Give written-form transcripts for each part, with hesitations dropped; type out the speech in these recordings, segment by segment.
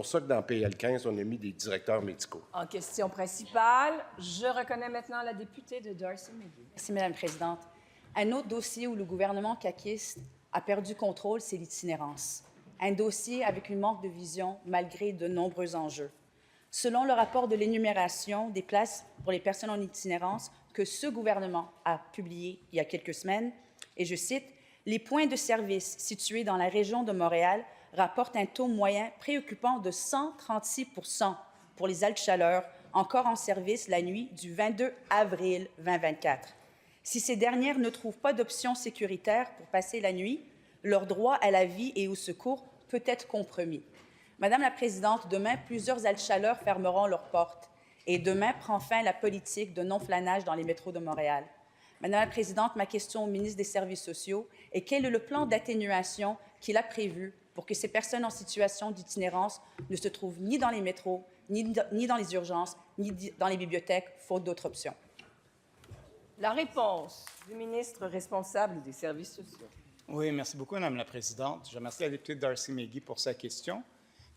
pour ça que dans PL 15, on a mis des directeurs médicaux. En question principale, je reconnais maintenant la députée de Darcy McGee. Merci, Mme la Présidente. Un autre dossier où le gouvernement caquiste a perdu contrôle, c'est l'itinérance. Un dossier avec une manque de vision malgré de nombreux enjeux. Selon le rapport de l'énumération des places pour les personnes en itinérance que ce gouvernement a publié il y a quelques semaines, et je cite, « Les points de service situés dans la région de Montréal rapportent un taux moyen préoccupant de 136 % pour les haltes-chaleurs encore en service la nuit du 22 avril 2024. Si ces dernières ne trouvent pas d'option sécuritaire pour passer la nuit, leur droit à la vie et au secours peut être compromis. Madame la Présidente, demain, plusieurs haltes-chaleurs fermeront leurs portes et demain prend fin la politique de non-flanage dans les métros de Montréal. Madame la Présidente, ma question au ministre des Services sociaux est quel est le plan d'atténuation qu'il a prévu pour que ces personnes en situation d'itinérance ne se trouvent ni dans les métros, ni dans les urgences, ni dans les bibliothèques, faute d'autres options. La réponse du ministre responsable des Services sociaux. Oui, merci beaucoup, Madame la Présidente. Je remercie la députée Darcy McGee pour sa question,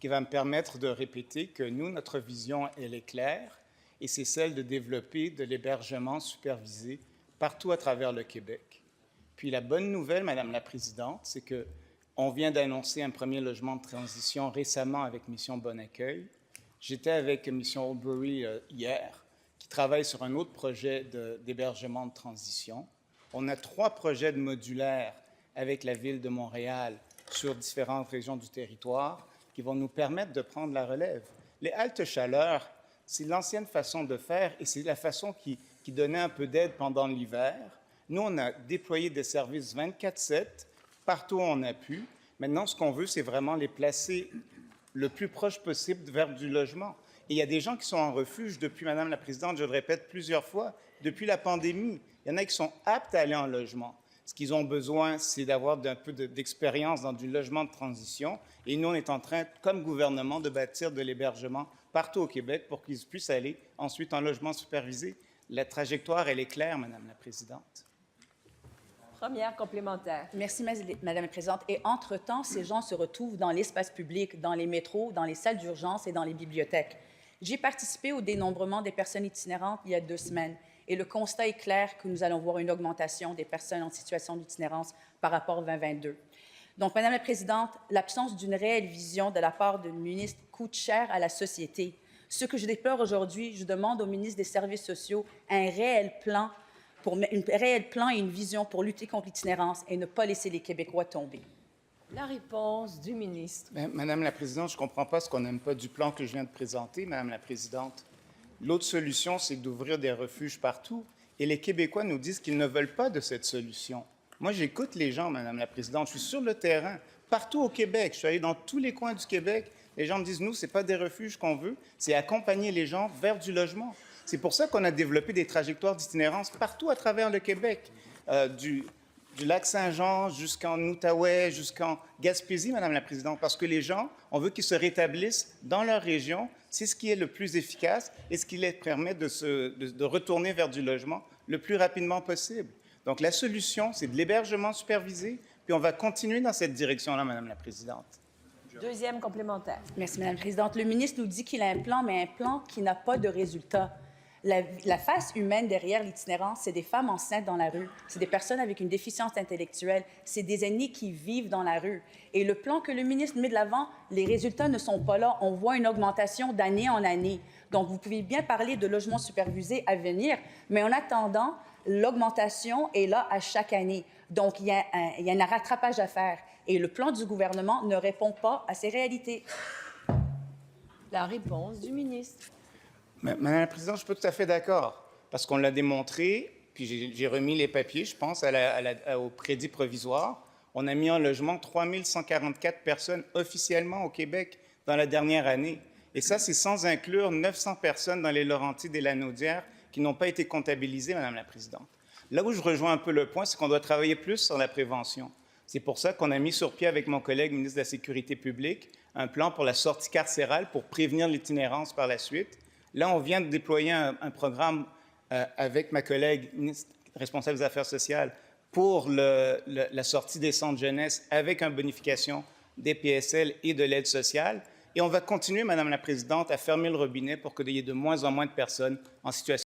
qui va me permettre de répéter que nous, notre vision, elle est claire, et c'est celle de développer de l'hébergement supervisé partout à travers le Québec. Puis la bonne nouvelle, Madame la Présidente, c'est qu'on vient d'annoncer un premier logement de transition récemment avec Mission Bon Accueil. J'étais avec Mission Oldbury hier, qui travaille sur un autre projet d'hébergement de transition. On a 3 projets de modulaires avec la Ville de Montréal sur différentes régions du territoire qui vont nous permettre de prendre la relève. Les haltes chaleur, c'est l'ancienne façon de faire et c'est la façon qui donnait un peu d'aide pendant l'hiver. Nous, on a déployé des services 24/7 partout où on a pu. Maintenant, ce qu'on veut, c'est vraiment les placer le plus proche possible vers du logement. Et il y a des gens qui sont en refuge depuis, Madame la Présidente, je le répète plusieurs fois, depuis la pandémie. Il y en a qui sont aptes à aller en logement. Ce qu'ils ont besoin, c'est d'avoir un peu d'expérience dans du logement de transition. Et nous, on est en train, comme gouvernement, de bâtir de l'hébergement partout au Québec pour qu'ils puissent aller ensuite en logement supervisé. La trajectoire, elle est claire, Madame la Présidente. Première complémentaire. Merci, Madame la Présidente. Et entre-temps, ces gens se retrouvent dans l'espace public, dans les métros, dans les salles d'urgence et dans les bibliothèques. J'ai participé au dénombrement des personnes itinérantes il y a 2 semaines. Et le constat est clair que nous allons voir une augmentation des personnes en situation d'itinérance par rapport à 2022. Donc, Madame la Présidente, l'absence d'une réelle vision de la part du ministre coûte cher à la société. Ce que je déplore aujourd'hui, je demande au ministre des Services sociaux un réel plan et une vision pour lutter contre l'itinérance et ne pas laisser les Québécois tomber. La réponse du ministre. Madame la Présidente, je ne comprends pas ce qu'on n'aime pas du plan que je viens de présenter, Madame la Présidente. L'autre solution, c'est d'ouvrir des refuges partout. Et les Québécois nous disent qu'ils ne veulent pas de cette solution. Moi, j'écoute les gens, Madame la Présidente. Je suis sur le terrain, partout au Québec. Je suis allé dans tous les coins du Québec. Les gens me disent, nous, ce n'est pas des refuges qu'on veut, c'est accompagner les gens vers du logement. C'est pour ça qu'on a développé des trajectoires d'itinérance partout à travers le Québec, du lac Saint-Jean jusqu'en Outaouais, jusqu'en Gaspésie, Madame la Présidente, parce que les gens, on veut qu'ils se rétablissent dans leur région. C'est ce qui est le plus efficace et ce qui les permet de retourner vers du logement le plus rapidement possible. Donc, la solution, c'est de l'hébergement supervisé, puis on va continuer dans cette direction-là, Madame la Présidente. Deuxième complémentaire. Merci, Madame la Présidente. Le ministre nous dit qu'il a un plan, mais un plan qui n'a pas de résultat. La face humaine derrière l'itinérance, c'est des femmes enceintes dans la rue, c'est des personnes avec une déficience intellectuelle, c'est des aînés qui vivent dans la rue. Et le plan que le ministre met de l'avant, les résultats ne sont pas là. On voit une augmentation d'année en année. Donc, vous pouvez bien parler de logements supervisés à venir, mais en attendant, l'augmentation est là à chaque année. Donc, il y a un rattrapage à faire. Et le plan du gouvernement ne répond pas à ces réalités. La réponse du ministre. Madame la Présidente, je suis pas tout à fait d'accord, parce qu'on l'a démontré, puis j'ai remis les papiers, je pense, au crédit provisoire. On a mis en logement 3 144 personnes officiellement au Québec dans la dernière année. Et ça, c'est sans inclure 900 personnes dans les Laurentides et la Naudière qui n'ont pas été comptabilisées, Madame la Présidente. Là où je rejoins un peu le point, c'est qu'on doit travailler plus sur la prévention. C'est pour ça qu'on a mis sur pied avec mon collègue ministre de la Sécurité publique un plan pour la sortie carcérale pour prévenir l'itinérance par la suite. Là, on vient de déployer un programme avec ma collègue responsable des affaires sociales pour la sortie des centres jeunesse avec une bonification des PSL et de l'aide sociale. Et on va continuer, Madame la Présidente, à fermer le robinet pour qu'il y ait de moins en moins de personnes en situation